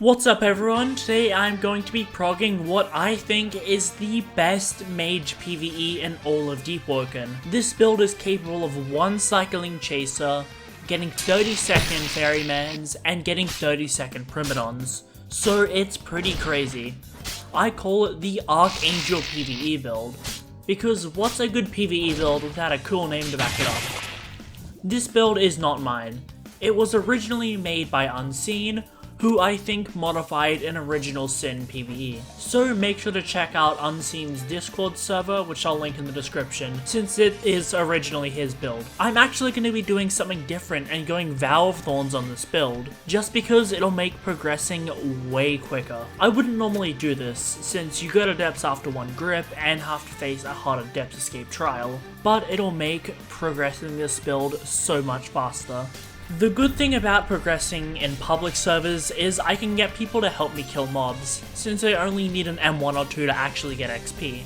What's up everyone, today I'm going to be progging what I think is the best Mage PVE in all of Deepwoken. This build is capable of one cycling chaser, getting 30-second ferrymans, and getting 30-second primadons, so it's pretty crazy. I call it the Archangel PVE build, because what's a good PVE build without a cool name to back it up? This build is not mine. It was originally made by Unseen, who I think modified an original Sin PvE. So make sure to check out Unseen's Discord server, which I'll link in the description, since it is originally his build. I'm actually going to be doing something different and going Vow of Thorns on this build, just because it'll make progressing way quicker. I wouldn't normally do this, since you go to depths after one grip and have to face a harder depth escape trial, but it'll make progressing this build so much faster. The good thing about progressing in public servers is I can get people to help me kill mobs, since I only need an M1 or 2 to actually get XP.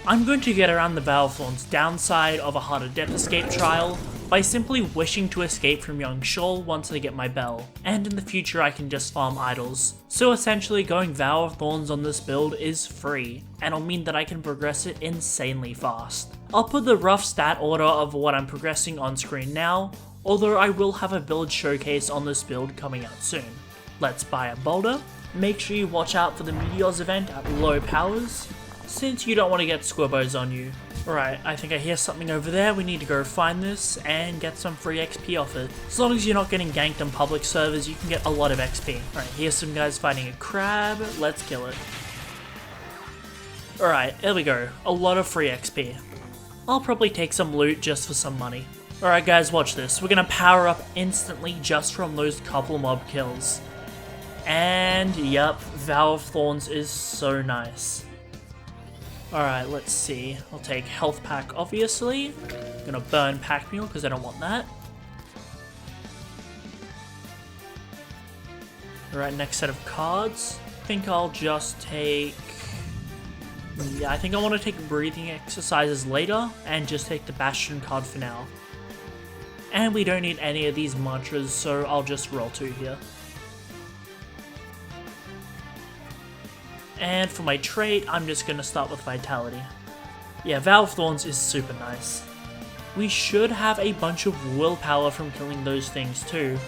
I'm going to get around the Vow of Thorns downside of a harder depth escape trial by simply wishing to escape from Young Shoal once I get my bell, and in the future I can just farm idols. So essentially going Vow of Thorns on this build is free, and it'll mean that I can progress it insanely fast. I'll put the rough stat order of what I'm progressing on screen now, although I will have a build showcase on this build coming out soon. Let's buy a boulder. Make sure you watch out for the Meteors event at low powers, since you don't want to get squibbos on you. Alright, I think I hear something over there. We need to go find this and get some free XP off it. As long as you're not getting ganked on public servers, you can get a lot of XP. Alright, here's some guys fighting a crab. Let's kill it. Alright, there we go. A lot of free XP. I'll probably take some loot just for some money. Alright guys, watch this. We're gonna power up instantly just from those couple mob kills. And yep, Vow of Thorns is so nice. Alright, let's see. I'll take health pack obviously. I'm gonna burn pack mule because I don't want that. Alright, next set of cards. I think I'll just take... Yeah, I think I want to take breathing exercises later and just take the Bastion card for now. And we don't need any of these mantras, so I'll just roll 2 here. And for my trait, I'm just going to start with Vitality. Yeah, Vow of Thorns is super nice. We should have a bunch of willpower from killing those things too.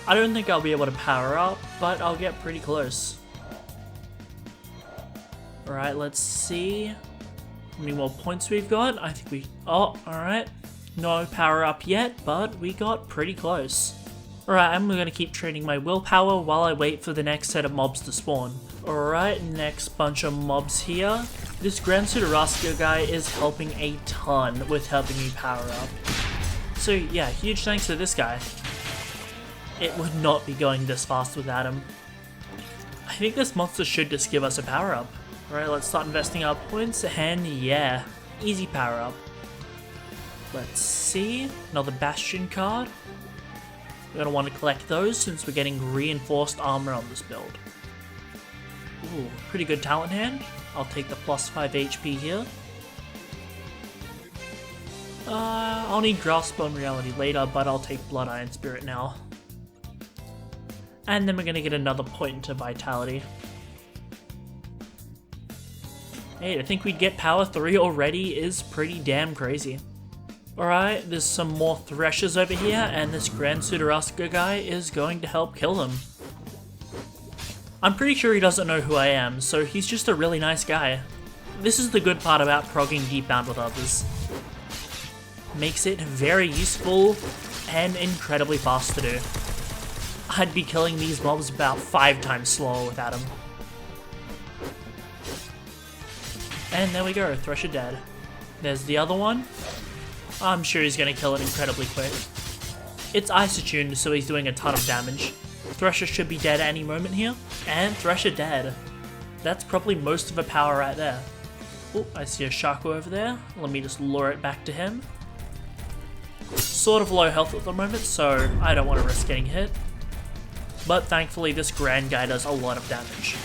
I don't think I'll be able to power up, but I'll get pretty close. Alright, let's see how many more points we've got. I think we... Oh, alright. No power up yet, but we got pretty close. Alright, I'm gonna keep training my willpower while I wait for the next set of mobs to spawn. Alright, next bunch of mobs here. This Grand Sudaraska guy is helping a ton with helping me power up. So yeah, huge thanks to this guy. It would not be going this fast without him. I think this monster should just give us a power up. Alright, let's start investing our points, and yeah, easy power up. Let's see, another Bastion card. We're going to want to collect those since we're getting reinforced armor on this build. Ooh, pretty good talent hand. I'll take the plus 5 HP here. I'll need Grasp Bone Reality later, but I'll take Blood Iron Spirit now. And then we're going to get another point into Vitality. Hey, I think we'd get Power 3 already is pretty damn crazy. Alright, there's some more Threshers over here, and this Grand Sudaraska guy is going to help kill them. I'm pretty sure he doesn't know who I am, so he's just a really nice guy. This is the good part about progging Deepbound with others. Makes it very useful and incredibly fast to do. I'd be killing these mobs about 5 times slower without him. And there we go, Thresher dead. There's the other one. I'm sure he's going to kill it incredibly quick. It's ice-attuned, so he's doing a ton of damage. Thresher should be dead at any moment here. And Thresher dead. That's probably most of a power right there. Oh, I see a Shaco over there. Let me just lure it back to him. Sort of low health at the moment, so I don't want to risk getting hit. But thankfully this Grand guy does a lot of damage.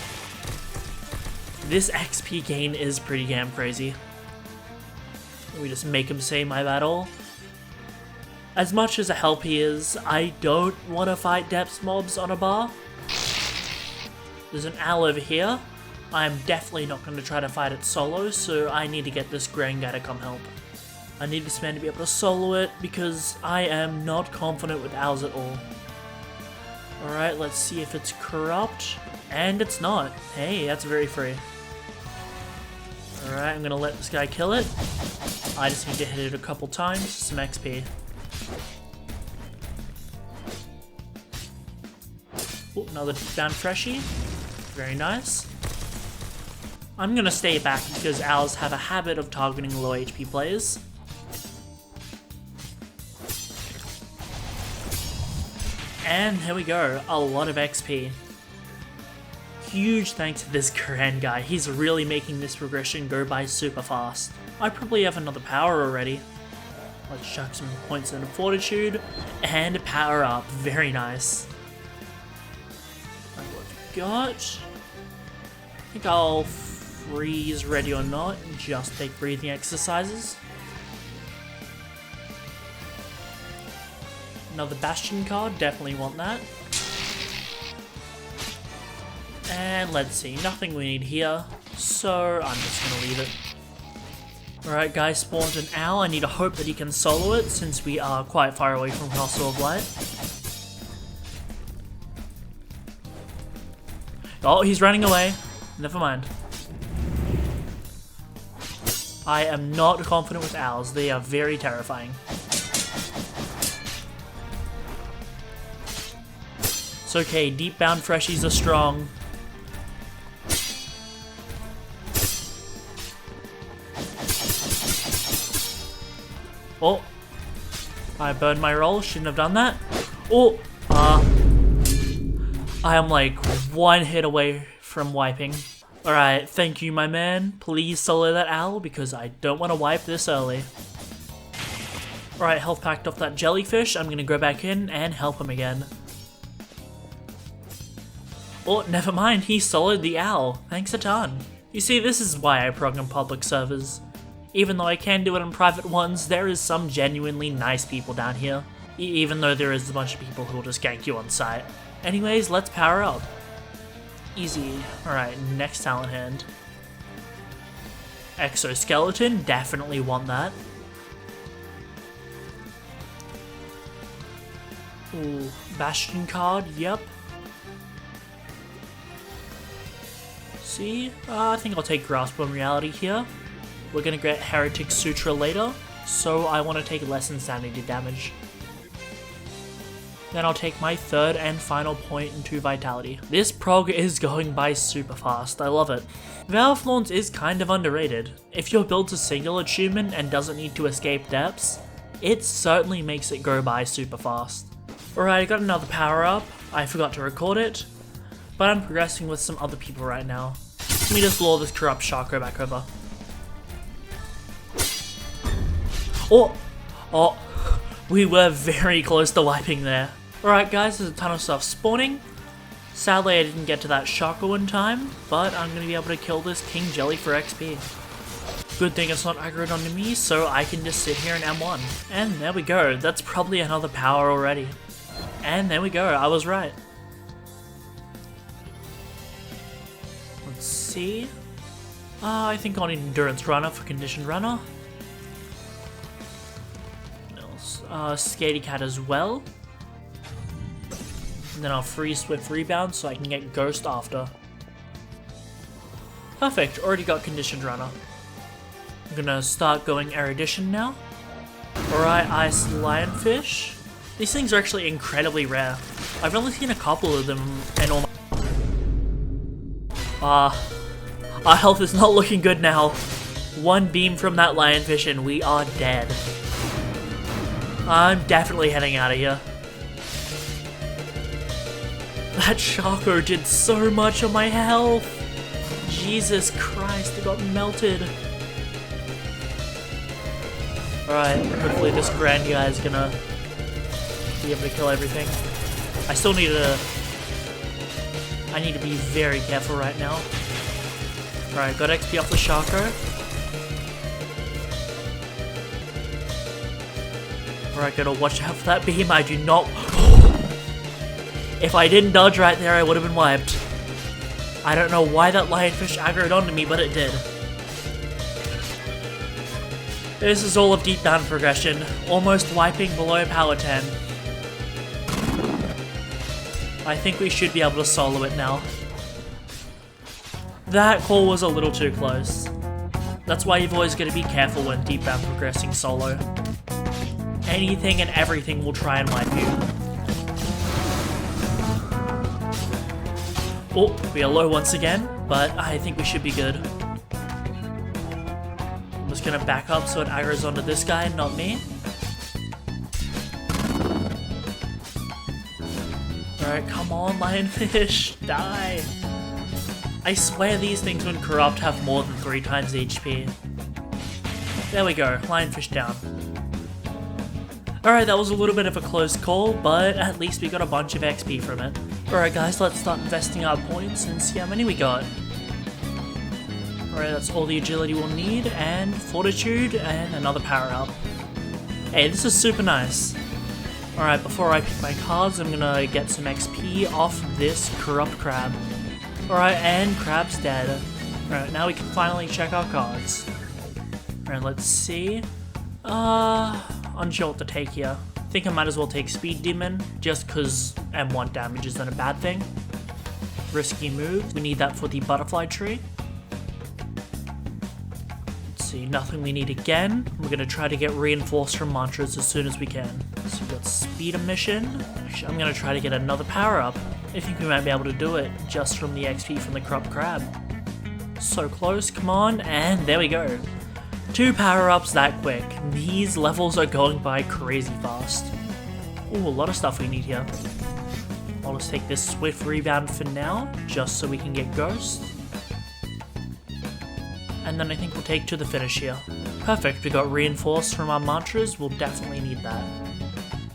This XP gain is pretty damn crazy. We just make him say my battle. As much as a help he is, I don't want to fight depths mobs on a bar. There's an owl over here. I'm definitely not going to try to fight it solo, so I need to get this grand guy to come help. I need this man to be able to solo it because I am not confident with owls at all. Alright, let's see if it's corrupt. And it's not. Hey, that's very free. Alright, I'm gonna let this guy kill it. I just need to hit it a couple times, some XP. Ooh, another down freshie. Very nice. I'm gonna stay back because owls have a habit of targeting low HP players. And here we go, a lot of XP. Huge thanks to this grand guy, he's really making this progression go by super fast. I probably have another power already. Let's chuck some points into fortitude, and power up, very nice. What we've got? I think I'll freeze ready or not, and just take breathing exercises. Another Bastion card, definitely want that. And let's see, nothing we need here, so I'm just gonna leave it. Alright guys, spawned an owl, I need to hope that he can solo it since we are quite far away from Castle of Light. Oh, he's running away. Never mind. I am not confident with owls, they are very terrifying. It's okay, deep bound freshies are strong. Oh, I burned my roll, shouldn't have done that. Oh, I am like one hit away from wiping. Alright, thank you my man, please solo that owl because I don't want to wipe this early. Alright, health packed off that jellyfish, I'm gonna go back in and help him again. Oh, never mind, he soloed the owl. Thanks a ton. You see, this is why I prog on public servers. Even though I can do it on private ones, there is some genuinely nice people down here. Even though there is a bunch of people who will just gank you on sight. Anyways, let's power up. Easy. Alright, next talent hand. Exoskeleton, definitely want that. Ooh, Bastion card, yep. See, I think I'll take Grasp on Reality here. We're gonna get Heretic Sutra later, so I want to take less insanity damage. Then I'll take my third and final point into Vitality. This prog is going by super fast, I love it. Veil Flaunt is kind of underrated. If your build's a single achievement and doesn't need to escape depths, it certainly makes it go by super fast. Alright, I got another power up, I forgot to record it, but I'm progressing with some other people right now. Let me just lure this corrupt Shaco back over. Oh, we were very close to wiping there. Alright guys, there's a ton of stuff spawning. Sadly I didn't get to that Shaco in time, but I'm going to be able to kill this King Jelly for XP. Good thing it's not aggroed onto me, so I can just sit here in M1. And there we go, that's probably another power already. And there we go, I was right. Let's see. I think I'll need Endurance Runner for Conditioned Runner. Skatey Cat as well. And then I'll freeze Swift Rebound so I can get Ghost after. Perfect, already got Conditioned Runner. I'm gonna start going Erudition now. Alright, Ice Lionfish. These things are actually incredibly rare. I've only seen a couple of them in all my... our health is not looking good now. One beam from that Lionfish and we are dead. I'm definitely heading out of here. That Shaco did so much on my health. Jesus Christ, it got melted. Alright, hopefully this grand guy is gonna be able to kill everything. I still need to... I need to be very careful right now. Alright, got XP off the Shaco. Alright, gotta watch out for that beam. I do not... If I didn't dodge right there, I would have been wiped. I don't know why that lionfish aggroed onto me, but it did. This is all of deep down progression, almost wiping below power 10. I think we should be able to solo it now. That call was a little too close. That's why you've always got to be careful when deep down progressing solo. Anything and everything will try and wipe you. Oh, we are low once again, but I think we should be good. I'm just gonna back up so it aggroes onto this guy, not me. Alright, come on, lionfish, die! I swear these things when corrupt have more than 3 times HP. There we go, lionfish down. Alright, that was a little bit of a close call, but at least we got a bunch of XP from it. Alright guys, let's start investing our points and see how many we got. Alright, that's all the agility we'll need, and fortitude, and another power up. Hey, this is super nice. Alright, before I pick my cards, I'm gonna get some XP off this corrupt crab. Alright, and crab's dead. Alright, now we can finally check our cards. Alright, let's see. Unsure what to take here. I think I might as well take Speed Demon, just cause M1 damage isn't a bad thing. Risky move, we need that for the butterfly tree. Let's see, nothing we need again. We're gonna try to get reinforced from mantras as soon as we can. So we've got Speed Emission. Actually, I'm gonna try to get another power up. I think we might be able to do it just from the XP from the corrupt crab. So close, come on, and there we go. 2 power-ups that quick. These levels are going by crazy fast. Ooh, a lot of stuff we need here. I'll just take this Swift Rebound for now, just so we can get Ghost. And then I think we'll take to the finish here. Perfect, we got Reinforced from our mantras, we'll definitely need that.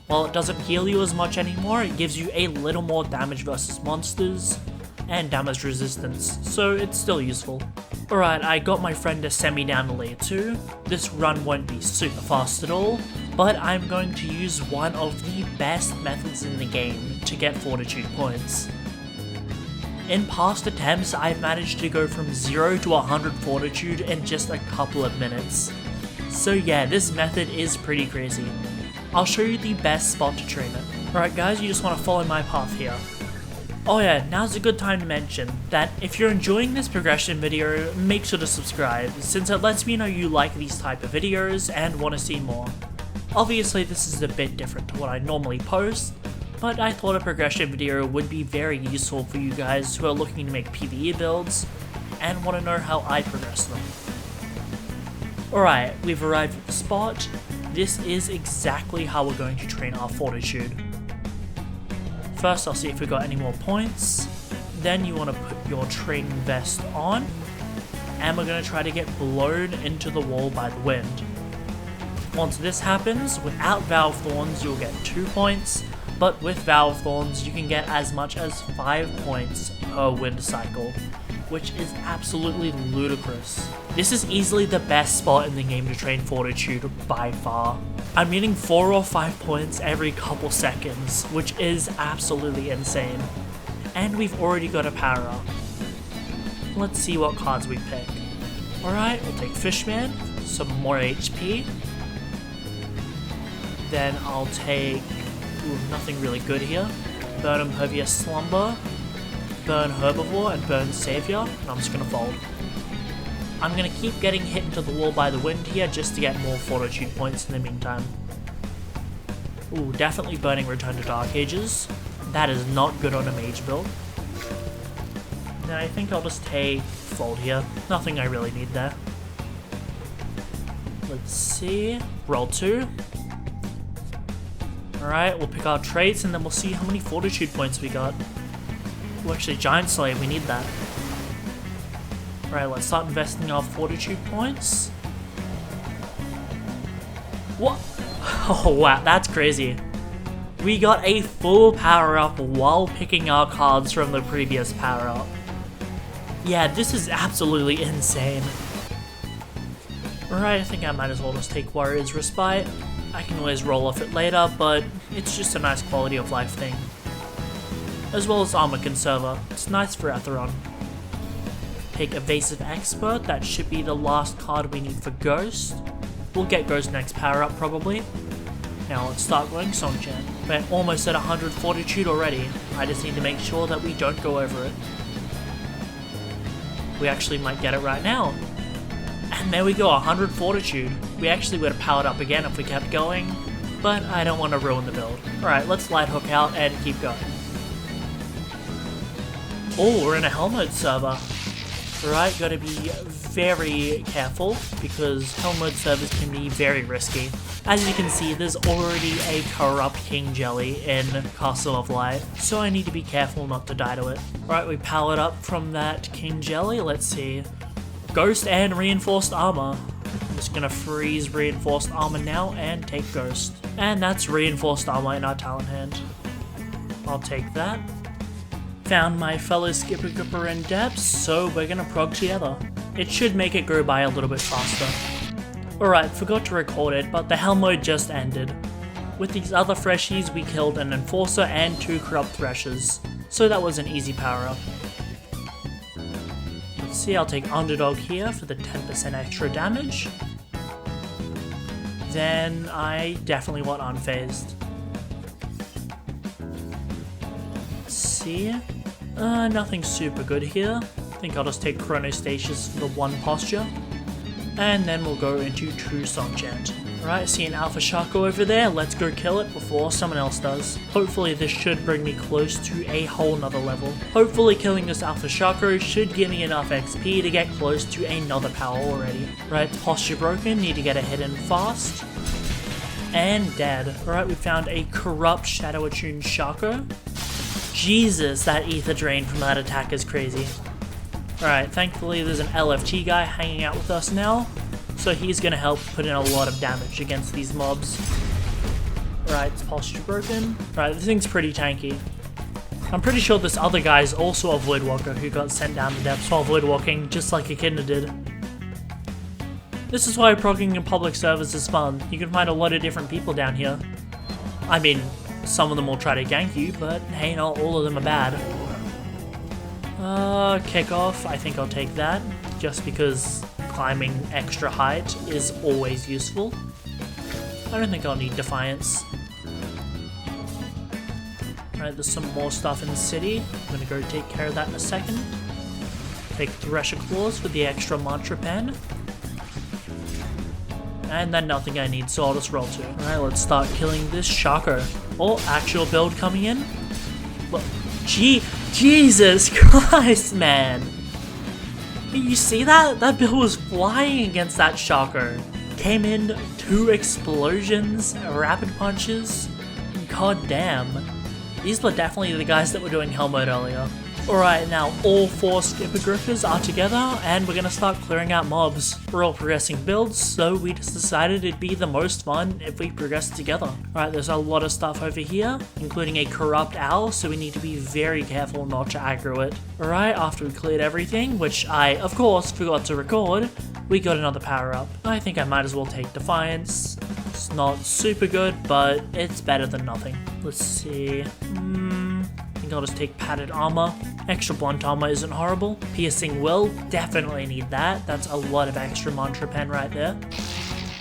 While it doesn't heal you as much anymore, it gives you a little more damage versus monsters, and damage resistance, so it's still useful. Alright, I got my friend to send me down to layer 2. This run won't be super fast at all, but I'm going to use one of the best methods in the game to get fortitude points. In past attempts, I've managed to go from 0 to 100 fortitude in just a couple of minutes. So yeah, this method is pretty crazy. I'll show you the best spot to train it. Alright guys, you just want to follow my path here. Oh yeah, now's a good time to mention that if you're enjoying this progression video, make sure to subscribe, since it lets me know you like these type of videos and want to see more. Obviously this is a bit different to what I normally post, but I thought a progression video would be very useful for you guys who are looking to make PvE builds and want to know how I progress them. Alright, we've arrived at the spot. This is exactly how we're going to train our fortitude. First, I'll see if we've got any more points. Then you want to put your training vest on. And we're going to try to get blown into the wall by the wind. Once this happens, without Valve Thorns, you'll get 2 points. But with Valve Thorns, you can get as much as 5 points per wind cycle, which is absolutely ludicrous. This is easily the best spot in the game to train fortitude by far. I'm getting 4 or 5 points every couple seconds, which is absolutely insane. And we've already got a power up. Let's see what cards we pick. Alright, we'll take Fishman, some more HP. Then I'll take, nothing really good here. Burn Impervious Slumber, Burn Herbivore, and Burn Savior, and I'm just gonna fold. I'm gonna keep getting hit into the wall by the wind here just to get more fortitude points in the meantime. Ooh, definitely burning Return to Dark Ages. That is not good on a mage build. Then I think I'll just take fold here. Nothing I really need there. Let's see. Roll 2. Alright, we'll pick our traits and then we'll see how many fortitude points we got. Ooh, actually, Giant Slayer, we need that. Alright, let's start investing our fortitude points. What? Oh wow, that's crazy. We got a full power up while picking our cards from the previous power up. Yeah, this is absolutely insane. Alright, I think I might as well just take Warrior's Respite. I can always roll off it later, but it's just a nice quality of life thing. As well as Armor Conserver, it's nice for Atheron. take Evasive Expert, that should be the last card we need for Ghost. We'll get Ghost next power up probably. Now let's start going Song Chant. We're almost at 100 Fortitude already. I just need to make sure that we don't go over it. We actually might get it right now. And there we go, 100 Fortitude. We actually would have powered up again if we kept going, but I don't want to ruin the build. Alright, let's Light Hook out and keep going. Oh, we're in a Hell Mode server. Alright, gotta be very careful because Hell Mode servers can be very risky. As you can see, there's already a corrupt King Jelly in Castle of Light, so I need to be careful not to die to it. Alright, we powered up from that King Jelly, let's see. Ghost and Reinforced Armor. I'm just gonna freeze Reinforced Armor now and take Ghost. And that's Reinforced Armor in our talent hand. I'll take that. Found my fellow Skipper Gripper in depths, so we're gonna prog together. It should make it go by a little bit faster. Alright, forgot to record it, but the Hell Mode just ended. With these other Freshies, we killed an Enforcer and 2 Corrupt Threshers, so that was an easy power up. Let's see, I'll take Underdog here for the 10% extra damage. Then I definitely want Unfazed. Let's see. Nothing super good here. I think I'll just take Chronostasis for the 1 posture. And then we'll go into True Song Chant. Alright, see an Alpha Shaco over there, let's go kill it before someone else does. Hopefully this should bring me close to a whole nother level. Hopefully killing this Alpha Shaco should give me enough XP to get close to another power already. Right, posture broken, need to get a hit in fast. And dead. Alright, we found a corrupt Shadow Attuned Shaco. Jesus, that ether drain from that attack is crazy. Alright, thankfully there's an LFT guy hanging out with us now, so he's gonna help put in a lot of damage against these mobs. Alright, it's posture broken. Alright, this thing's pretty tanky. I'm pretty sure this other guy is also a Voidwalker who got sent down the depths while Voidwalking, just like Echidna did. This is why progging in public servers is fun. You can find a lot of different people down here. I mean, some of them will try to gank you, but hey, not all of them are bad. Kickoff, I think I'll take that, just because climbing extra height is always useful. I don't think I'll need Defiance. Alright, there's some more stuff in the city. I'm gonna go take care of that in a second. Take Thresher Claws for the extra Mantra Pen. And then nothing I need, so I'll just roll 2. Alright, let's start killing this Shaco. Oh, actual build coming in. Well, Jesus Christ, man! You see that? That build was flying against that Shaco. Came in, 2 explosions, rapid punches. God damn. These were definitely the guys that were doing Hell Mode earlier. Alright, now all 4 Skipper Grippers are together, and we're gonna start clearing out mobs. We're all progressing builds, so we just decided it'd be the most fun if we progressed together. Alright, there's a lot of stuff over here, including a Corrupt Owl, so we need to be very careful not to aggro it. Alright, after we cleared everything, which I, of course, forgot to record, we got another power up. I think I might as well take Defiance. It's not super good, but it's better than nothing. Let's see. I think I'll just take Padded Armor. Extra Blunt Armor isn't horrible. Piercing Will, definitely need that. That's a lot of extra Mantra Pen right there.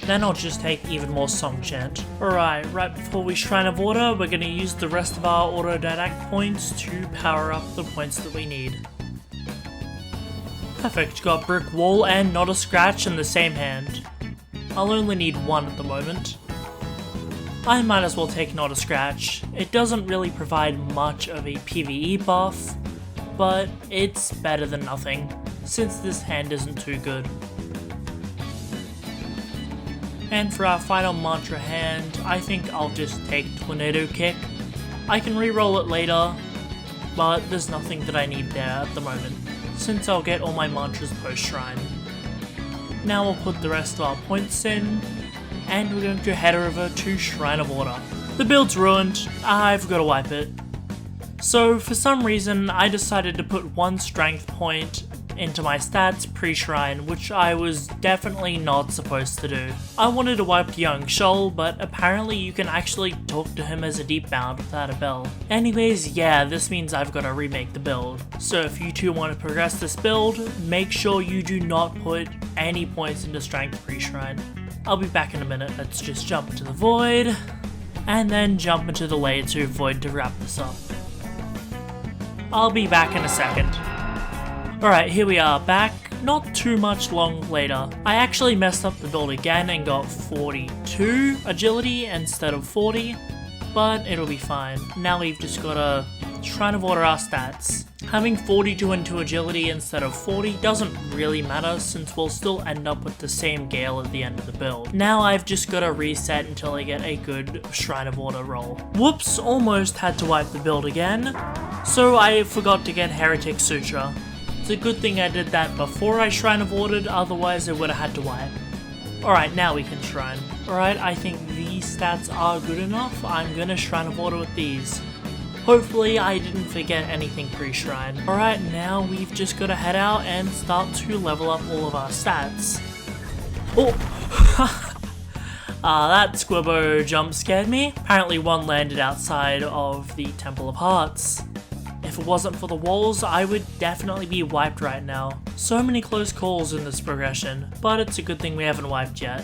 Then I'll just take even more Song Chant. Alright, right before we Shrine of Order, we're going to use the rest of our Autodidact points to power up the points that we need. Perfect, got Brick Wall and Not a Scratch in the same hand. I'll only need 1 at the moment. I might as well take Not a Scratch. It doesn't really provide much of a PvE buff, but it's better than nothing, since this hand isn't too good. And for our final mantra hand, I think I'll just take Tornado Kick. I can reroll it later, but there's nothing that I need there at the moment, since I'll get all my mantras post-shrine. Now we'll put the rest of our points in, and we're going to head over to Shrine of Order. The build's ruined, I've got to wipe it. So for some reason I decided to put 1 strength point into my stats pre-shrine, which I was definitely not supposed to do. I wanted to wipe Young Shoal, but apparently you can actually talk to him as a deep bound without a bell. Anyways, yeah, this means I've got to remake the build. So if you two want to progress this build, make sure you do not put any points into strength pre-shrine. I'll be back in a minute. Let's just jump into the void, and then jump into the layer 2 void to wrap this up. I'll be back in a second. Alright, here we are back, not too much long later. I actually messed up the build again and got 42 agility instead of 40, but it'll be fine. Now we've just gotta try to order our stats. Having 42 into agility instead of 40 doesn't really matter since we'll still end up with the same Gale at the end of the build. Now I've just got to reset until I get a good Shrine of Order roll. Whoops, almost had to wipe the build again, so I forgot to get Heretic Sutra. It's a good thing I did that before I Shrine of Ordered, otherwise I would have had to wipe. Alright, now we can Shrine. Alright, I think these stats are good enough. I'm gonna Shrine of Order with these. Hopefully I didn't forget anything pre-shrine. Alright, now we've just got to head out and start to level up all of our stats. Oh! That Squibbo jump scared me. Apparently one landed outside of the Temple of Hearts. If it wasn't for the walls, I would definitely be wiped right now. So many close calls in this progression, but it's a good thing we haven't wiped yet.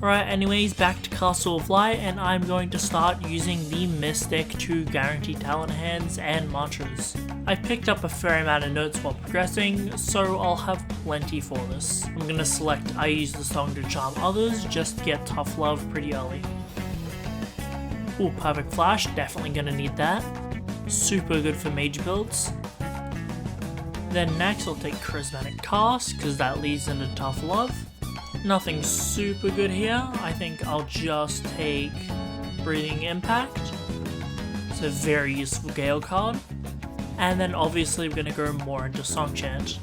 Alright, anyways, back to Castle of Light, and I'm going to start using the Mystic to guarantee talent hands and mantras. I picked up a fair amount of notes while progressing, so I'll have plenty for this. I'm going to select I use the song to charm others, just to get tough love pretty early. Ooh, Perfect Flash, definitely going to need that. Super good for mage builds. Then next I'll take Charismatic Cast, because that leads into tough love. Nothing super good here. I think I'll just take Breathing Impact. It's a very useful Gale card. And then obviously we're going to go more into Song Chant.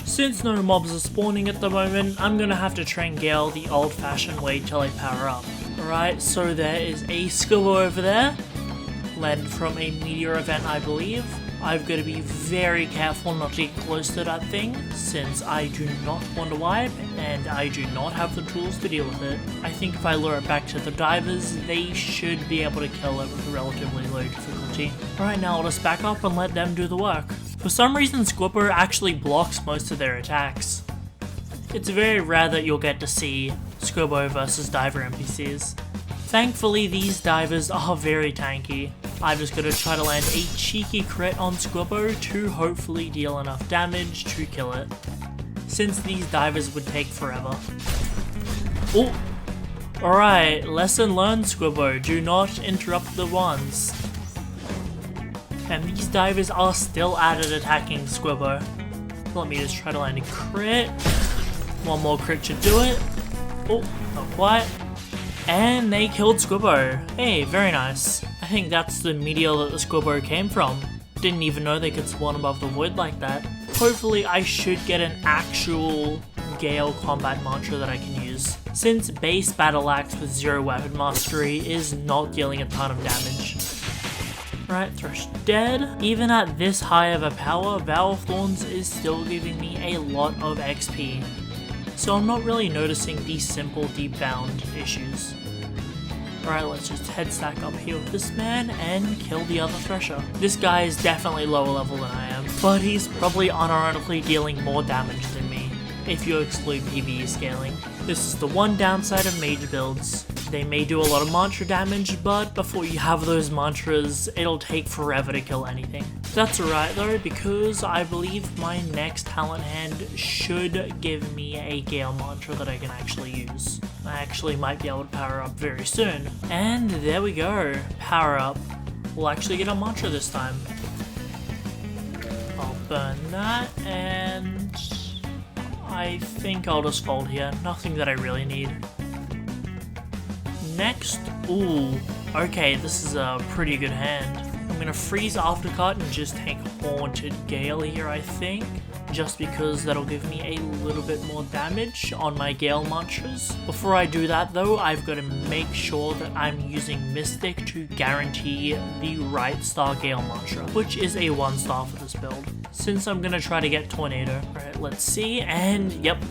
Since no mobs are spawning at the moment, I'm going to have to train Gale the old-fashioned way till I power up. Alright, so there is a Squibbo over there. Landed from a meteor event, I believe. I've got to be very careful not to get close to that thing, since I do not want to wipe, and I do not have the tools to deal with it. I think if I lure it back to the divers, they should be able to kill it with relatively low difficulty. Alright, now I'll just back up and let them do the work. For some reason, Squibbo actually blocks most of their attacks. It's very rare that you'll get to see Squibbo versus diver NPCs. Thankfully, these divers are very tanky. I've just got to try to land a cheeky crit on Squibbo to hopefully deal enough damage to kill it, since these divers would take forever. Oh! Alright, lesson learned, Squibbo, do not interrupt the ones. And these divers are still at it attacking Squibbo. Let me just try to land a crit. One more crit should do it. Oh, not quite. And they killed Squibbo. Hey, very nice. I think that's the meteor that the Squibbo came from. Didn't even know they could spawn above the void like that. Hopefully I should get an actual Gale combat mantra that I can use, since base battle axe with 0 weapon mastery is not dealing a ton of damage. Right, Thresh dead. Even at this high of a power, Vow of Thorns is still giving me a lot of XP. So I'm not really noticing these simple deep bound issues. Alright, let's just head stack up here with this man and kill the other Thresher. This guy is definitely lower level than I am, but he's probably unironically dealing more damage than me, if you exclude PvE scaling. This is the one downside of mage builds. They may do a lot of mantra damage, but before you have those mantras, it'll take forever to kill anything. That's alright though, because I believe my next talent hand should give me a Gale mantra that I can actually use. I actually might be able to power up very soon. And there we go, power up. We'll actually get a mantra this time. I'll burn that, and I think I'll just fold here. Nothing that I really need. Next, ooh, okay, this is a pretty good hand. I'm gonna freeze Aftercut and just take Haunted Gale here, I think. just because that'll give me a little bit more damage on my Gale mantras. Before I do that though, I've got to make sure that I'm using Mystic to guarantee the right star Gale mantra, which is a 1 star for this build, since I'm going to try to get Tornado. Alright, let's see, and yep,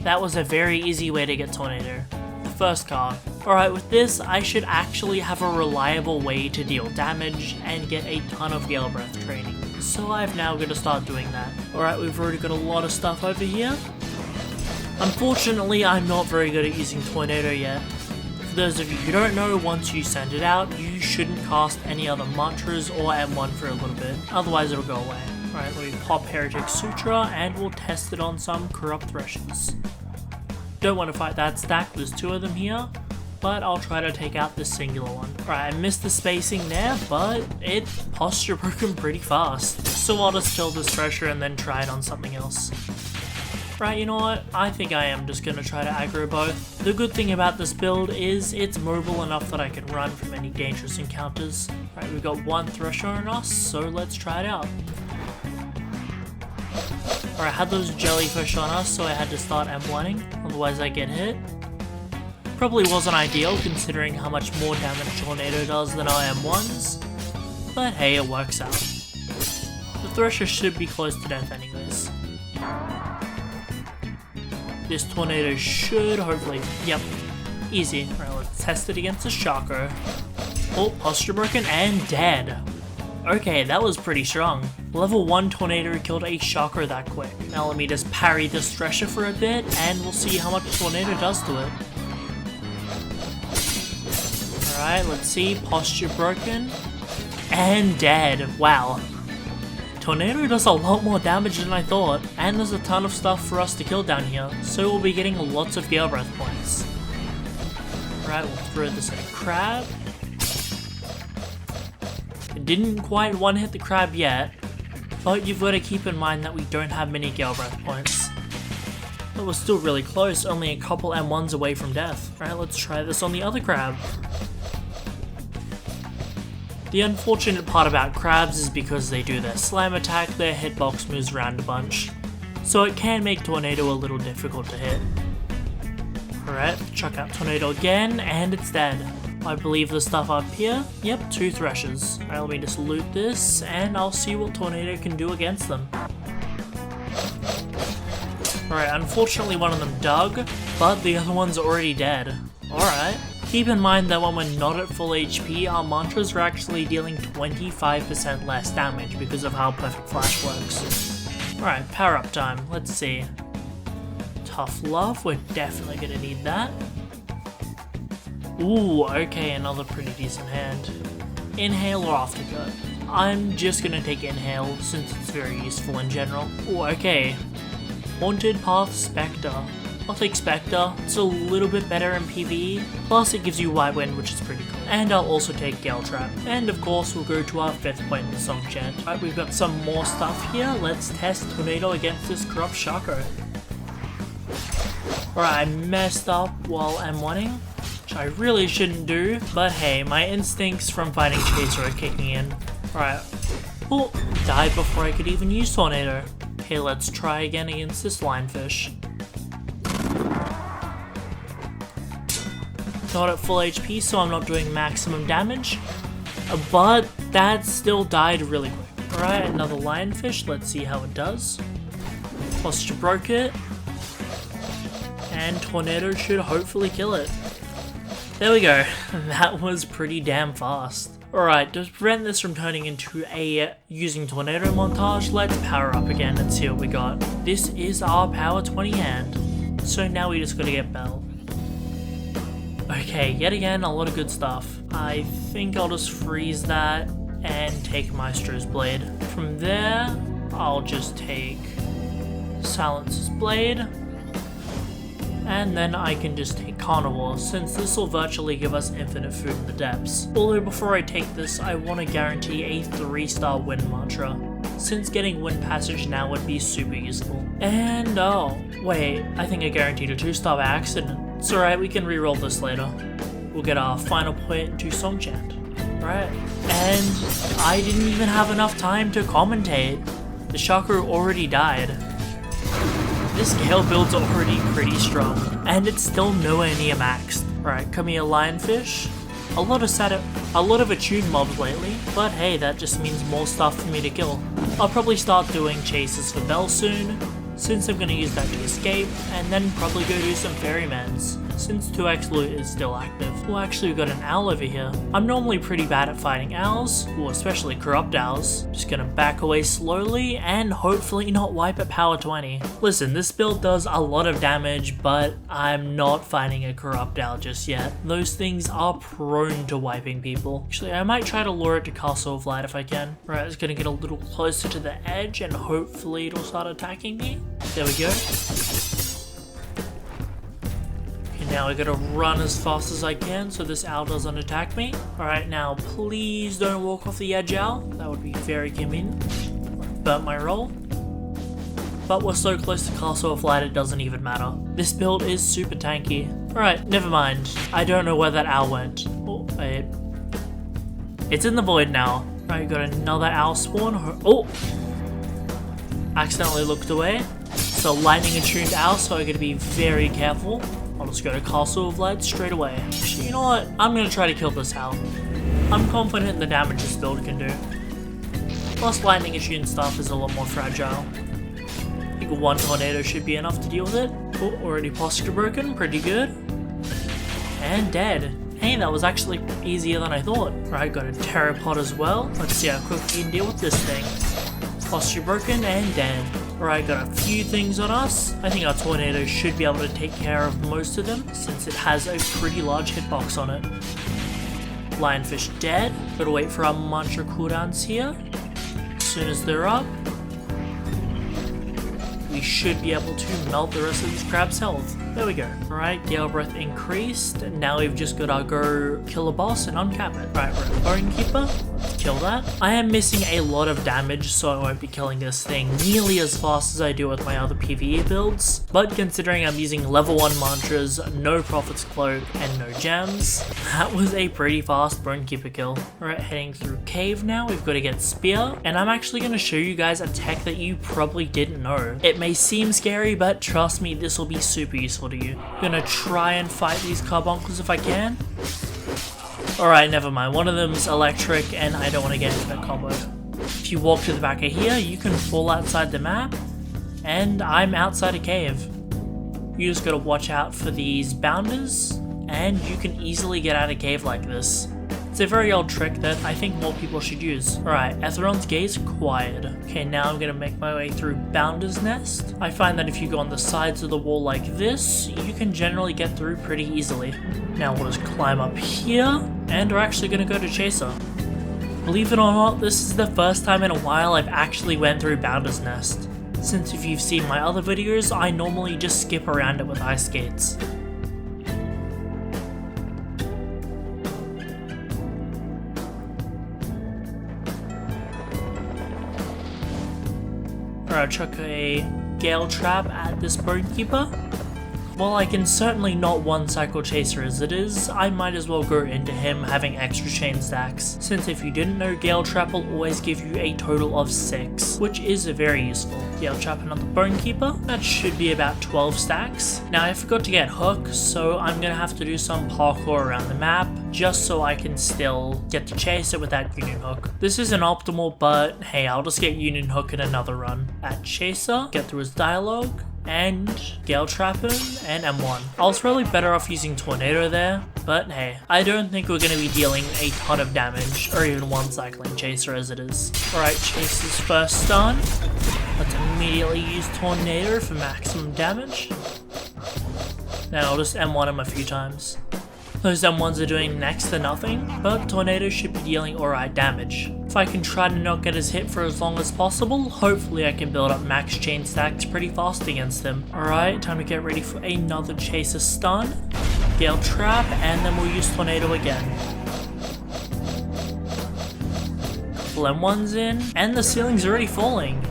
that was a very easy way to get Tornado. The first card. Alright, with this, I should actually have a reliable way to deal damage and get a ton of Gale Breath training. So I've now got to start doing that. Alright, we've already got a lot of stuff over here. Unfortunately, I'm not very good at using Tornado yet. For those of you who don't know, once you send it out, you shouldn't cast any other mantras or M1 for a little bit, otherwise it'll go away. Alright, let me pop Heretic Sutra and we'll test it on some Corrupt Threshers. Don't want to fight that stack, there's 2 of them here, but I'll try to take out this singular one. Alright, I missed the spacing there, but it posture broken pretty fast. So I'll just kill this Thresher and then try it on something else. Right, you know what? I think I am just going to try to aggro both. The good thing about this build is it's mobile enough that I can run from any dangerous encounters. Right, we've got 1 Thresher on us, so let's try it out. Alright, I had those jellyfish on us, so I had to start M1ing, otherwise I get hit. Probably wasn't ideal considering how much more damage Tornado does than our M1s, but hey, it works out. The Thresher should be close to death anyways. This Tornado should hopefully, yep, easy. Alright, let's test it against the Shocker. Oh, posture broken and dead. Okay, that was pretty strong. Level 1 Tornado killed a Shocker that quick. Now let me just parry this Thresher for a bit and we'll see how much Tornado does to it. Alright, let's see, posture broken and dead. Wow. Tornado does a lot more damage than I thought, and there's a ton of stuff for us to kill down here, so we'll be getting lots of Gale Breath points. Alright, we'll throw this at a crab. It didn't quite one-hit the crab yet, but you've got to keep in mind that we don't have many Gale Breath points. But we're still really close, only a couple M1s away from death. Alright, let's try this on the other crab. The unfortunate part about crabs is because they do their slam attack, their hitbox moves around a bunch, so it can make Tornado a little difficult to hit. Alright, chuck out Tornado again, and it's dead. I believe the stuff up here, yep, 2 Threshers. Alright, let me just loot this, and I'll see what Tornado can do against them. Alright, unfortunately one of them dug, but the other one's already dead. Alright. Keep in mind that when we're not at full HP, our mantras are actually dealing 25% less damage because of how Perfect Flash works. Alright, power up time, let's see. Tough Love, we're definitely gonna need that. Ooh, okay, another pretty decent hand. Inhale or Aftercut? I'm just gonna take Inhale since it's very useful in general. Ooh, okay. Haunted Path Spectre. I'll take Spectre, it's a little bit better in PvE, plus it gives you White Wind, which is pretty cool. And I'll also take Gale Trap. And of course we'll go to our 5th point in the song chant. Alright, we've got some more stuff here, let's test Tornado against this Corrupt Shocker. Alright, I messed up while M1ing, which I really shouldn't do, but hey, my instincts from fighting Chaser are kicking in. Alright, oh, died before I could even use Tornado. Okay, let's try again against this Lionfish. Not at full HP, so I'm not doing maximum damage, but that still died really quick. Alright, another Lionfish, let's see how it does. Posture broke it, and Tornado should hopefully kill it. There we go, that was pretty damn fast. Alright, to prevent this from turning into a using Tornado montage, let's power up again and see what we got. This is our power 20 hand, so now we just gotta get Bell. Okay, yet again, a lot of good stuff. I think I'll just freeze that and take Maestro's Blade. From there, I'll just take Silence's Blade, and then I can just take Carnivore, since this will virtually give us infinite food in the depths. Although before I take this, I want to guarantee a 3-star Wind Mantra, since getting Wind Passage now would be super useful. And oh, wait, I think I guaranteed a 2-star by accident. It's alright, we can reroll this later. We'll get our final point to Song Chant. Right, and I didn't even have enough time to commentate. the Chakra already died. This Gale build's already pretty strong, and it's still nowhere near maxed. Right, come here, lionfish. A lot of attuned mobs lately, but hey, that just means more stuff for me to kill. I'll probably start doing chases for Belle soon, since I'm going to use that to escape, and then probably go do some ferrymans, since 2x loot is still active. Well, actually we've got an owl over here. I'm normally pretty bad at fighting owls, or especially corrupt owls. Just gonna back away slowly, and hopefully not wipe at power 20. Listen, this build does a lot of damage, but I'm not fighting a corrupt owl just yet. Those things are prone to wiping people. Actually, I might try to lure it to Castle of Light if I can. Right, it's gonna get a little closer to the edge, and hopefully it'll start attacking me. There we go. Okay, now I gotta run as fast as I can so this owl doesn't attack me. Alright, now please don't walk off the edge, owl. That would be very convenient. Burnt my roll. But we're so close to Castle of Light it doesn't even matter. This build is super tanky. Alright, never mind. I don't know where that owl went. Oh, wait. It's in the void now. Alright, got another owl spawn. Oh! Accidentally looked away. So lightning attuned owl, so I gotta be very careful. I'll just go to Castle of Light straight away. Actually, you know what? I'm gonna try to kill this owl. I'm confident in the damage this build can do. Plus lightning attuned stuff is a lot more fragile. I think one tornado should be enough to deal with it. Oh, already posture broken, pretty good. And dead. Hey, that was actually easier than I thought. Right, got a pteropod as well. Let's see how quick we can deal with this thing. Posture broken and dead. Alright, got a few things on us. I think our tornado should be able to take care of most of them since it has a pretty large hitbox on it. Lionfish dead. Gotta wait for our mantra cooldowns here. As soon as they're up, we should be able to melt the rest of this crab's health. There we go. Alright, Gale Breath increased. Now we've just got to go kill a boss and uncap it. Right, we're a Bone Keeper. Let's kill that. I am missing a lot of damage, so I won't be killing this thing nearly as fast as I do with my other PvE builds. But considering I'm using level 1 mantras, no Prophet's Cloak, and no gems, that was a pretty fast Bone Keeper kill. Alright, heading through cave now. We've got to get Spear. And I'm actually going to show you guys a tech that you probably didn't know. It may seem scary, but trust me, this will be super useful to you. I'm gonna try and fight these carbuncles if I can. Alright, never mind. One of them's electric and I don't want to get into that combo. If you walk to the back of here, you can fall outside the map and I'm outside a cave. You just gotta watch out for these bounders and you can easily get out of cave like this. It's a very old trick that I think more people should use. Alright, Etheron's Gaze acquired. Okay, now I'm gonna make my way through Bounder's Nest. I find that if you go on the sides of the wall like this, you can generally get through pretty easily. Now we'll just climb up here, and we're actually gonna go to Chaser. Believe it or not, this is the first time in a while I've actually went through Bounder's Nest. Since if you've seen my other videos, I normally just skip around it with ice skates. I'll chuck a Gale Trap at this Bone Keeper. While I can certainly not one-cycle Chaser as it is, I might as well go into him having extra chain stacks, since if you didn't know, Gale Trap will always give you a total of 6, which is very useful. Gale Trap another Bone Keeper, that should be about 12 stacks. Now I forgot to get Hook, so I'm gonna have to do some parkour around the map, just so I can still get to Chaser without Union Hook. This isn't optimal, but hey, I'll just get Union Hook in another run. At Chaser, get through his dialogue, and Gale Trap him, and M1. I was probably better off using Tornado there, but hey, I don't think we're going to be dealing a ton of damage, or even one cycling Chaser as it is. Alright, Chaser's first stun. Let's immediately use Tornado for maximum damage. Then I'll just M1 him a few times. Those M1s are doing next to nothing, but Tornado should be dealing alright damage. If I can try to not get his hit for as long as possible, hopefully I can build up max chain stacks pretty fast against him. Alright, time to get ready for another Chaser stun. Gale Trap, and then we'll use Tornado again. Couple M1s in, and the ceiling's already falling.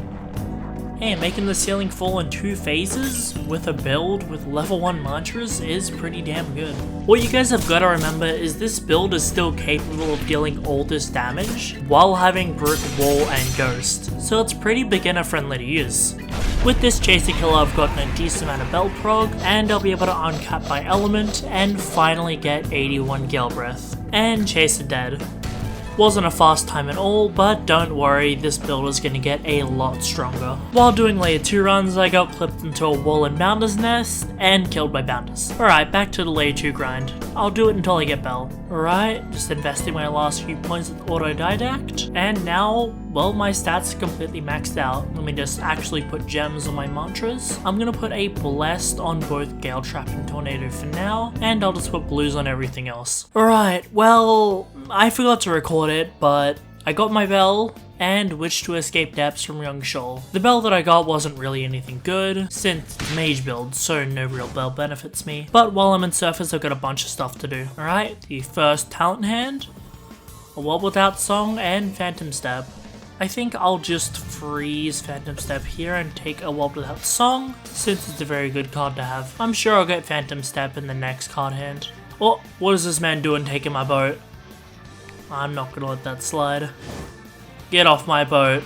Hey, making the ceiling fall in 2 phases with a build with level 1 mantras is pretty damn good. What you guys have got to remember is this build is still capable of dealing all this damage while having Brick Wall and Ghost, so it's pretty beginner friendly to use. With this Chaser Killer I've gotten a decent amount of belt prog, and I'll be able to uncap my element and finally get 81 Gale Breath. And Chaser dead. Wasn't a fast time at all, but don't worry, this build is going to get a lot stronger. While doing layer 2 runs, I got clipped into a wall in Bounder's Nest and killed by Bounders. Alright, back to the layer 2 grind. I'll do it until I get Bell. Alright, just investing my last few points with Autodidact, and now, well, my stats are completely maxed out. Let me just actually put gems on my mantras. I'm gonna put a Blessed on both Gale Trap and Tornado for now, and I'll just put blues on everything else. Alright, well, I forgot to record it, but I got my Bell and Wish to Escape Depths from Young Shoal. The Bell that I got wasn't really anything good, since it's Mage build, so no real Bell benefits me. But while I'm in Surface, I've got a bunch of stuff to do. Alright, the first Talent Hand, a Wobble Without Song, and Phantom Stab. I think I'll just freeze Phantom Step here and take a Wobble Without Song, since it's a very good card to have. I'm sure I'll get Phantom Step in the next card hand. Oh, what is this man doing taking my boat? I'm not gonna let that slide. Get off my boat.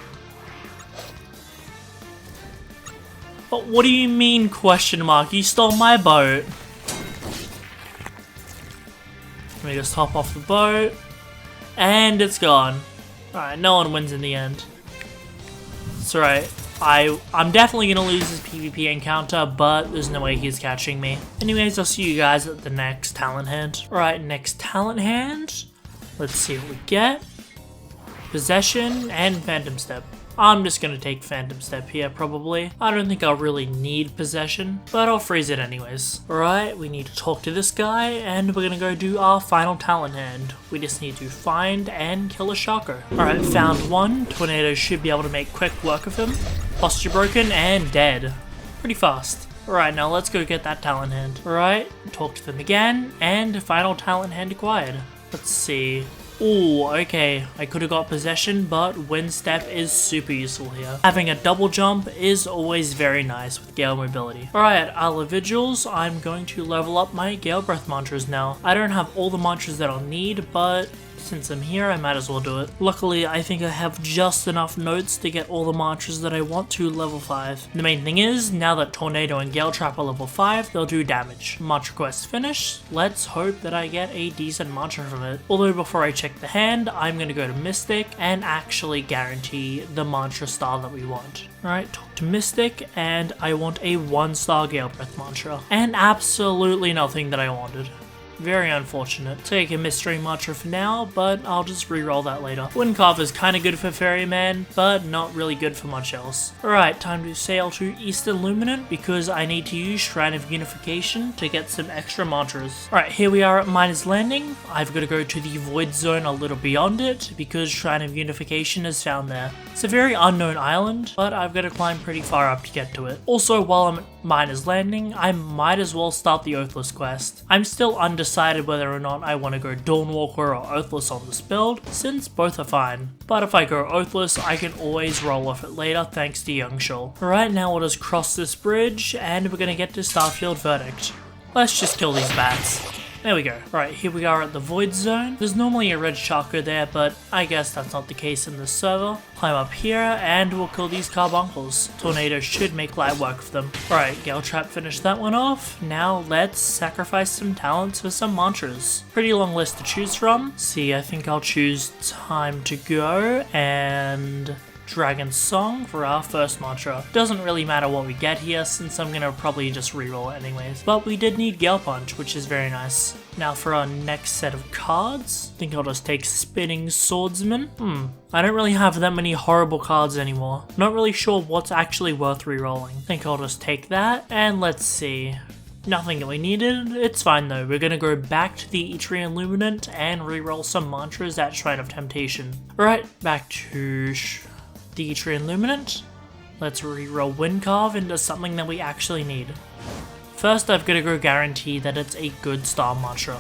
But what do you mean, question mark? You stole my boat. Let me just hop off the boat. And it's gone. Alright, no one wins in the end. It's alright. I'm definitely gonna lose this PvP encounter, but there's no way he's catching me. Anyways, I'll see you guys at the next talent hand. Alright, next talent hand. Let's see what we get. Possession and Phantom Step. I'm just gonna take Phantom Step here, probably. I don't think I'll really need Possession, but I'll freeze it anyways. Alright, we need to talk to this guy, and we're gonna go do our final talent hand. We just need to find and kill a Sharko. Alright, found one. Tornado should be able to make quick work of him. Posture broken and dead. Pretty fast. Alright, now let's go get that talent hand. Alright, talk to them again, and final talent hand acquired. Let's see. Ooh, okay, I could have got Possession, but Wind Step is super useful here. Having a double jump is always very nice with Gale mobility. Alright, at Isle of Vigils, I'm going to level up my Gale Breath mantras now. I don't have all the mantras that I'll need, but since I'm here, I might as well do it. Luckily, I think I have just enough notes to get all the mantras that I want to level 5. The main thing is, now that Tornado and Gale Trap are level 5, they'll do damage. Mantra quest finished. Let's hope that I get a decent mantra from it. Although before I check the hand, I'm going to go to Mystic and actually guarantee the mantra star that we want. Alright, talk to Mystic, and I want a 1-star Gale Breath mantra. And absolutely nothing that I wanted. Very unfortunate. Take a mystery mantra for now, but I'll just reroll that later. Wind Carve is kinda good for Ferryman, but not really good for much else. Alright, time to sail to Eastern Luminant because I need to use Shrine of Unification to get some extra mantras. Alright, here we are at Miner's Landing. I've got to go to the Void Zone a little beyond it because Shrine of Unification is found there. It's a very unknown island, but I've got to climb pretty far up to get to it. Also, while I'm at Miner's Landing, I might as well start the Oathless quest. I'm still undecided whether or not I want to go Dawnwalker or Oathless on this build, since both are fine. But if I go Oathless, I can always roll off it later thanks to Young Shoal. Right now we'll just cross this bridge, and we're gonna get to Starfield Verdict. Let's just kill these bats. There we go. Right, here we are at the Void Zone. There's normally a red Sharko there, but I guess that's not the case in this server. Climb up here, and we'll kill these carbuncles. Tornado should make light work of them. Alright, Gale Trap finished that one off. Now let's sacrifice some talents for some mantras. Pretty long list to choose from. See, I think I'll choose Time to Go and Dragon Song for our first mantra. Doesn't really matter what we get here since I'm gonna probably just reroll it anyways. But we did need Gale Punch, which is very nice. Now for our next set of cards, I think I'll just take Spinning Swordsman. I don't really have that many horrible cards anymore. Not really sure what's actually worth rerolling. I think I'll just take that, and let's see. Nothing that we needed. It's fine though. We're gonna go back to the Etrian Luminant and reroll some mantras at Shrine of Temptation. Alright, back to the Etrian Luminant. Let's reroll Wind Carve into something that we actually need. First, I've got to go guarantee that it's a good star mantra.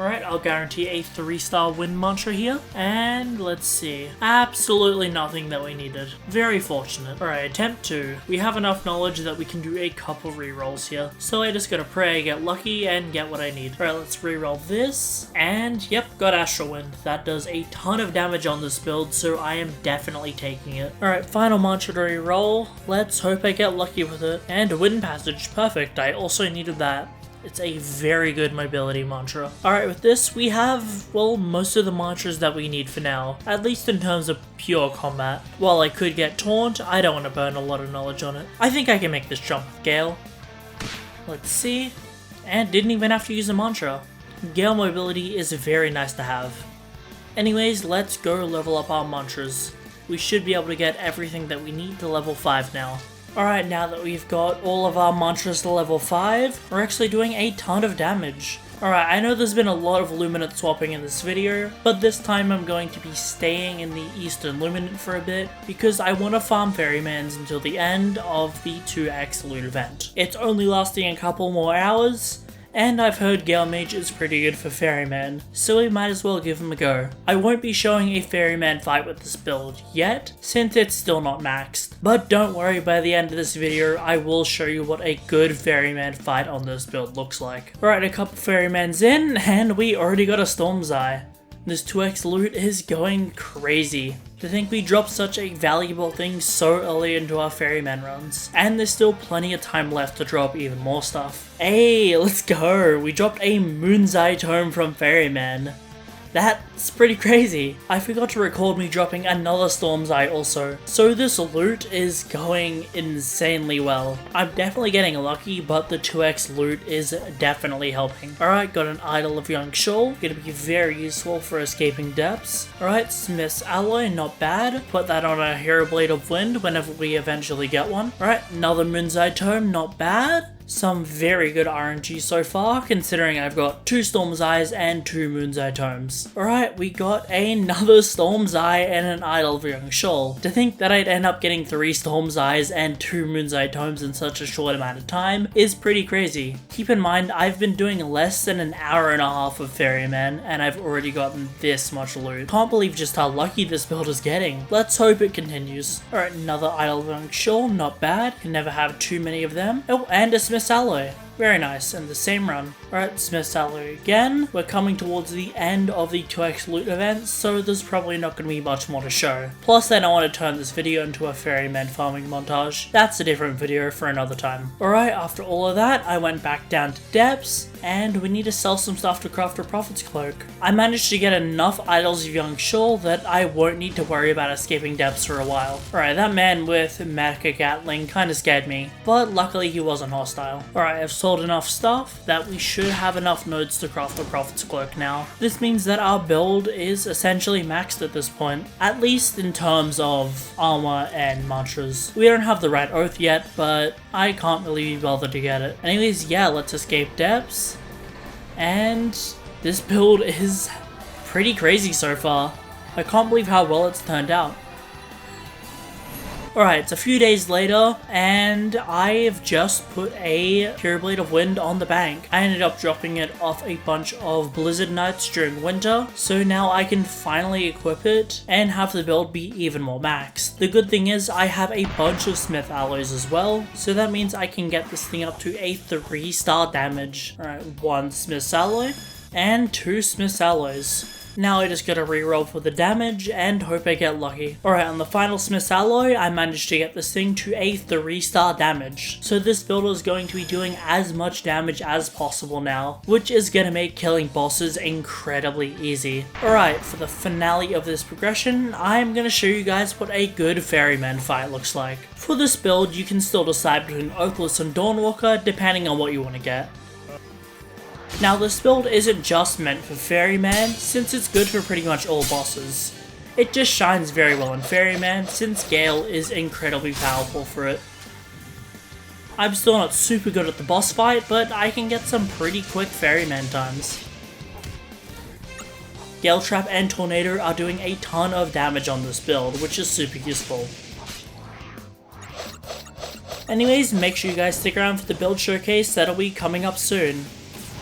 Alright, I'll guarantee a 3-star wind mantra here. And let's see. Absolutely nothing that we needed. Very fortunate. Alright, attempt 2. We have enough knowledge that we can do a couple rerolls here. So I just gotta pray, get lucky, and get what I need. Alright, let's reroll this. And yep, got Astral Wind. That does a ton of damage on this build, so I am definitely taking it. Alright, final mantra to reroll. Let's hope I get lucky with it. And Wind Passage. Perfect. I also needed that. It's a very good mobility mantra. Alright, with this, we have, well, most of the mantras that we need for now. At least in terms of pure combat. While I could get taunt, I don't want to burn a lot of knowledge on it. I think I can make this jump with Gale. Let's see. And didn't even have to use a mantra. Gale mobility is very nice to have. Anyways, let's go level up our mantras. We should be able to get everything that we need to level 5 now. Alright, now that we've got all of our mantras to level 5, we're actually doing a ton of damage. Alright, I know there's been a lot of Luminant swapping in this video, but this time I'm going to be staying in the Eastern Luminant for a bit, because I want to farm Ferrymans until the end of the 2x loot event. It's only lasting a couple more hours, and I've heard Gale Mage is pretty good for Ferryman, so we might as well give him a go. I won't be showing a Ferryman fight with this build yet, since it's still not maxed. But don't worry, by the end of this video, I will show you what a good Ferryman fight on this build looks like. Alright, a couple Ferrymans in, and we already got a Storm's Eye. This 2x loot is going crazy. To think we dropped such a valuable thing so early into our Ferryman runs. And there's still plenty of time left to drop even more stuff. Hey, let's go! We dropped a Moon's Eye Tome from Ferryman. That's pretty crazy. I forgot to record me dropping another Storm's Eye also. So this loot is going insanely well. I'm definitely getting lucky, but the 2x loot is definitely helping. Alright, got an Idol of Young Shoal. Gonna be very useful for escaping depths. Alright, Smith's Alloy, not bad. Put that on a Hero Blade of Wind whenever we eventually get one. Alright, another Moon's Eye Tome, not bad. Some very good RNG so far, considering I've got 2 Storm's Eyes and 2 Moon's Eye Tomes. Alright, we got another Storm's Eye and an Idol of Young Shoal. To think that I'd end up getting 3 Storm's Eyes and 2 Moon's Eye Tomes in such a short amount of time is pretty crazy. Keep in mind, I've been doing less than an hour and a half of Ferryman, and I've already gotten this much loot. Can't believe just how lucky this build is getting. Let's hope it continues. Alright, another Idol of Young Shoal, not bad. Can never have too many of them. Oh, and a Smith's Alloy. Very nice, and the same run. Alright, Smith's Alloy again. We're coming towards the end of the 2x loot event, so there's probably not going to be much more to show. Plus, I don't want to turn this video into a Ferryman farming montage. That's a different video for another time. Alright, after all of that, I went back down to depths, and we need to sell some stuff to craft a Prophet's Cloak. I managed to get enough Idols of Young Shoal that I won't need to worry about escaping depths for a while. Alright, that man with Mecha Gatling kinda scared me, but luckily he wasn't hostile. Alright, I've sold enough stuff that we should have enough nodes to craft a Prophet's Cloak now. This means that our build is essentially maxed at this point, at least in terms of armor and mantras. We don't have the Red Oath yet, but I can't really be bothered to get it. Anyways, yeah, let's escape depths. And this build is pretty crazy so far. I can't believe how well it's turned out. Alright, it's a few days later, and I've just put a Hero Blade of Wind on the bank. I ended up dropping it off a bunch of Blizzard Nights during winter, so now I can finally equip it and have the build be even more maxed. The good thing is I have a bunch of Smith Alloys as well, so that means I can get this thing up to a 3-star damage. Alright, 1 Smith's Alloy and 2 Smith's Alloys. Now I just gotta reroll for the damage and hope I get lucky. Alright, on the final Smith's Alloy, I managed to get this thing to a 3-star damage. So this build is going to be doing as much damage as possible now, which is gonna make killing bosses incredibly easy. Alright, for the finale of this progression, I'm gonna show you guys what a good Ferryman fight looks like. For this build, you can still decide between Oathless and Dawnwalker, depending on what you want to get. Now this build isn't just meant for Ferryman, since it's good for pretty much all bosses. It just shines very well in Ferryman, since Gale is incredibly powerful for it. I'm still not super good at the boss fight, but I can get some pretty quick Ferryman times. Gale Trap and Tornado are doing a ton of damage on this build, which is super useful. Anyways, make sure you guys stick around for the build showcase that'll be coming up soon.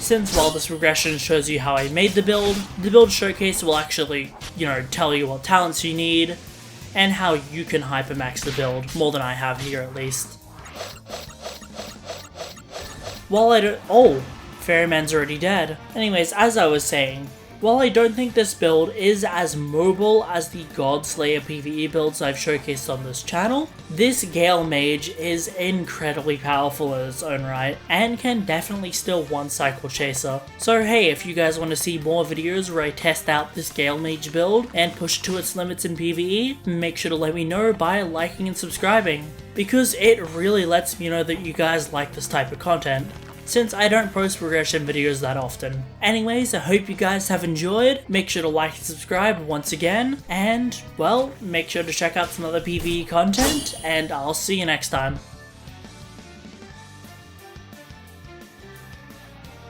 since while this progression shows you how I made the build showcase will actually, tell you what talents you need, and how you can hypermax the build, more than I have here at least. While I don't- oh! Fairyman's already dead. Anyways, as I was saying, while I don't think this build is as mobile as the Godslayer PvE builds I've showcased on this channel, this Gale Mage is incredibly powerful in its own right, and can definitely still one-cycle chaser. So hey, if you guys want to see more videos where I test out this Gale Mage build and push to its limits in PvE, make sure to let me know by liking and subscribing, because it really lets me know that you guys like this type of content, since I don't post progression videos that often. Anyways, I hope you guys have enjoyed. Make sure to like and subscribe once again, and, well, make sure to check out some other PvE content, and I'll see you next time.